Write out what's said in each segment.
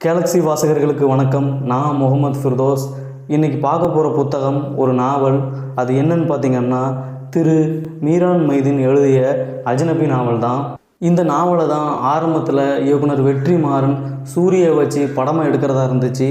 Galaxy வாசகர்களுக்கு வணக்கம். நான் முகமது ஃபிர்தோஸ். இன்றைக்கி பார்க்க போகிற புத்தகம் ஒரு நாவல். அது என்னன்னு பார்த்திங்கன்னா திரு மீரான் மைதீன் எழுதிய அஜ்னபி நாவல் தான். இந்த நாவலை தான் ஆரம்பத்தில் இயக்குனர் வெற்றிமாறன் சூரியை வச்சு படமாக எடுக்கிறதா இருந்துச்சு.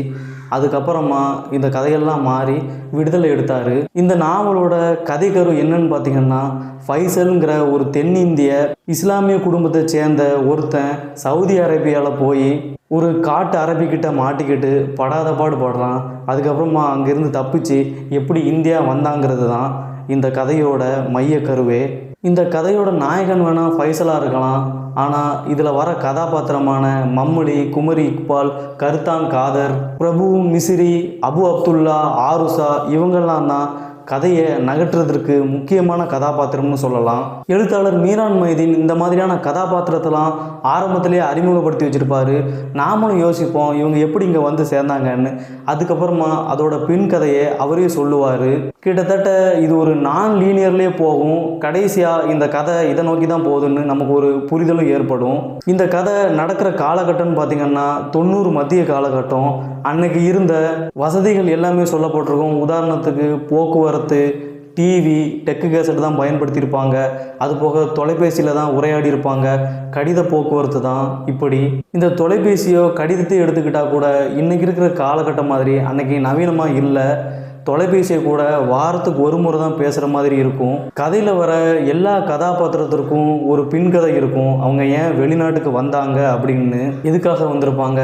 அதுக்கப்புறமா இந்த கதையெல்லாம் மாறி விடுதலை எடுத்தார். இந்த நாவலோட கதைக்கரு என்னன்னு பார்த்திங்கன்னா, ஃபைசலுங்கிற ஒரு தென்னிந்திய இஸ்லாமிய குடும்பத்தை சேர்ந்த ஒருத்தன் சவுதி அரேபியாவில் போய் ஒரு காட்டு அரபிக்கிட்ட மாட்டிக்கிட்டு படாத பாடு படுறான். அதுக்கப்புறமா அங்கேருந்து தப்பிச்சு எப்படி இந்தியா வந்தாங்கிறது தான் இந்த கதையோட மையக்கருவே. இந்த கதையோட நாயகன் வேணால் ஃபைசலாக இருக்கலாம், ஆனால் இதில் வர கதாபாத்திரமான மம்முடி, குமரி இக்பால், கருத்தான் காதர், பிரபு மிசிறி, அபு அப்துல்லா, ஆருஷா இவங்கெல்லாம் தான் கதையை நகற்றுறதுக்கு முக்கியமான கதாபாத்திரம்னு சொல்லலாம். எழுத்தாளர் மீரான் மைதீன் இந்த மாதிரியான கதாபாத்திரத்தெல்லாம் ஆரம்பத்திலே அறிமுகப்படுத்தி வச்சுருப்பார். நாமளும் யோசிப்போம் இவங்க எப்படி இங்கே வந்து சேர்ந்தாங்கன்னு. அதுக்கப்புறமா அதோட பின் கதையை அவரே சொல்லுவார். கிட்டத்தட்ட இது ஒரு நான் லீனியர்லேயே போகும். கடைசியாக இந்த கதை இதை நோக்கி தான் போகுதுன்னு நமக்கு ஒரு புரிதலும் ஏற்படும். இந்த கதை நடக்கிற காலகட்டம்னு பார்த்திங்கன்னா 90 மத்திய காலகட்டம். அன்னைக்கு இருந்த வசதிகள் எல்லாமே சொல்லப்பட்டிருக்கும். உதாரணத்துக்கு போக்குவரத்து, டிவி, டெக்கு கேசட் தான் பயன்படுத்தியிருப்பாங்க. அது போக தொலைபேசியில் தான் உரையாடி இருப்பாங்க. கடித போக்குவரத்து தான். இப்படி இந்த தொலைபேசியோ கடிதத்தையும் எடுத்துக்கிட்டால் கூட இன்றைக்கி இருக்கிற காலகட்டம் மாதிரி அன்னைக்கு நவீனமாக இல்லை. தொலைபேசியை கூட வாரத்துக்கு ஒரு முறை தான் பேசுகிற மாதிரி இருக்கும். கதையில் வர எல்லா கதாபாத்திரத்திற்கும் ஒரு பின்கதை இருக்கும். அவங்க ஏன் வெளிநாட்டுக்கு வந்தாங்க அப்படின்னு, எதுக்காக வந்திருப்பாங்க,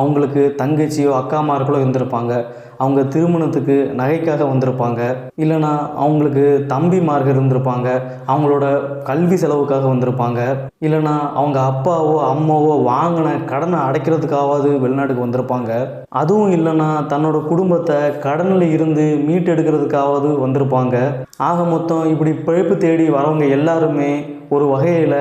அவங்களுக்கு தங்கச்சியோ அக்காமார்களோ இருந்திருப்பாங்க, அவங்க திருமணத்துக்கு நகைக்காக வந்திருப்பாங்க, இல்லைனா அவங்களுக்கு தம்பிமார்கள் இருந்திருப்பாங்க, அவங்களோட கல்வி செலவுக்காக வந்திருப்பாங்க, இல்லைனா அவங்க அப்பாவோ அம்மாவோ வாங்கின கடனை அடைக்கிறதுக்காவது வெளிநாட்டுக்கு வந்திருப்பாங்க, அதுவும் இல்லைனா தன்னோட குடும்பத்தை கடனில் இருந்து மீட்டெடுக்கிறதுக்காவது வந்திருப்பாங்க. ஆக மொத்தம் இப்படி பிழைப்பு தேடி வரவங்க எல்லாருமே ஒரு வகையில்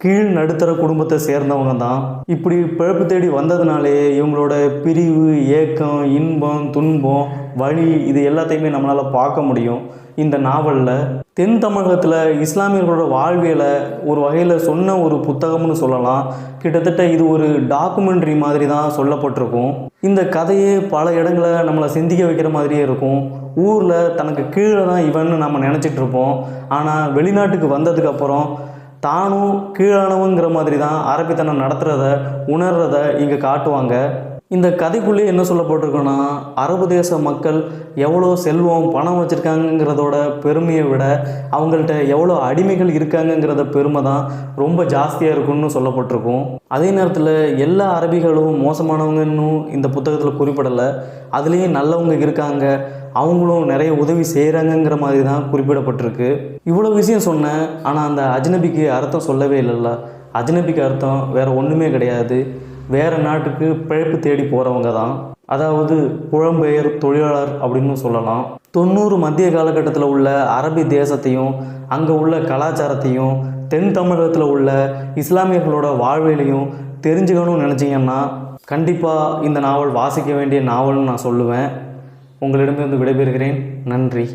கீழ் நடுத்தர குடும்பத்தை சேர்ந்தவங்க தான். இப்படி பிழைப்பு தேடி வந்ததுனாலே இவங்களோட பிரிவு, ஏக்கம், இன்பம், துன்பம், வழி இது எல்லாத்தையுமே நம்மளால் பார்க்க முடியும் இந்த நாவலில். தென் தமிழகத்தில் இஸ்லாமியர்களோட வாழ்வியலை ஒரு வகையில் சொன்ன ஒரு புத்தகம்னு சொல்லலாம். கிட்டத்தட்ட இது ஒரு டாக்குமெண்ட்ரி மாதிரி தான் சொல்லப்பட்டிருக்கும். இந்த கதையே பல இடங்களை நம்மளை சிந்திக்க வைக்கிற மாதிரியே இருக்கும். ஊரில் தனக்கு கீழே தான் இவன்னு நம்ம நினச்சிட்ருப்போம். ஆனால் வெளிநாட்டுக்கு வந்ததுக்கப்புறம் தானும் கீழானவங்கிற மாதிரி தான் அரபித்தனம் நடத்துகிறத உணர்றத இங்கே காட்டுவாங்க. இந்த கதைக்குள்ளேயே என்ன சொல்லப்பட்டிருக்குன்னா, அரபு தேச மக்கள் எவ்வளோ செல்வம் பணம் வச்சுருக்காங்கங்கிறதோட பெருமையை விட அவங்கள்ட்ட எவ்வளோ அடிமைகள் இருக்காங்கங்கிறத பெருமை தான் ரொம்ப ஜாஸ்தியாக இருக்குன்னு சொல்லப்பட்டிருக்கும். அதே நேரத்தில் எல்லா அரபிகளும் மோசமானவங்கன்னு இந்த புத்தகத்தில் குறிப்பிடலை. அதுலேயும் நல்லவங்க இருக்காங்க, அவங்களும் நிறைய உதவி செய்கிறாங்கங்கிற மாதிரி தான் குறிப்பிடப்பட்டிருக்கு. இவ்வளோ விஷயம் சொன்னேன், ஆனால் அந்த அஜ்னபிக்கு அர்த்தம் சொல்லவே இல்லைல்ல. அஜ்னபிக்கு அர்த்தம் வேறு ஒன்றுமே கிடையாது. வேறு நாட்டுக்கு பிழைப்பு தேடி போகிறவங்க தான், அதாவது புலம்பெயர் தொழிலாளர் அப்படின்னு சொல்லலாம். 90 மத்திய காலகட்டத்தில் உள்ள அரபி தேசத்தையும் அங்கே உள்ள கலாச்சாரத்தையும் தென் தமிழகத்தில் உள்ள இஸ்லாமியர்களோட வாழ்விலையும் தெரிஞ்சுக்கணும்னு நினச்சிங்கன்னா கண்டிப்பாக இந்த நாவல் வாசிக்க வேண்டிய நாவல்னு நான் சொல்லுவேன். உங்களிடமிருந்து விடைபெறுகிறேன். நன்றி.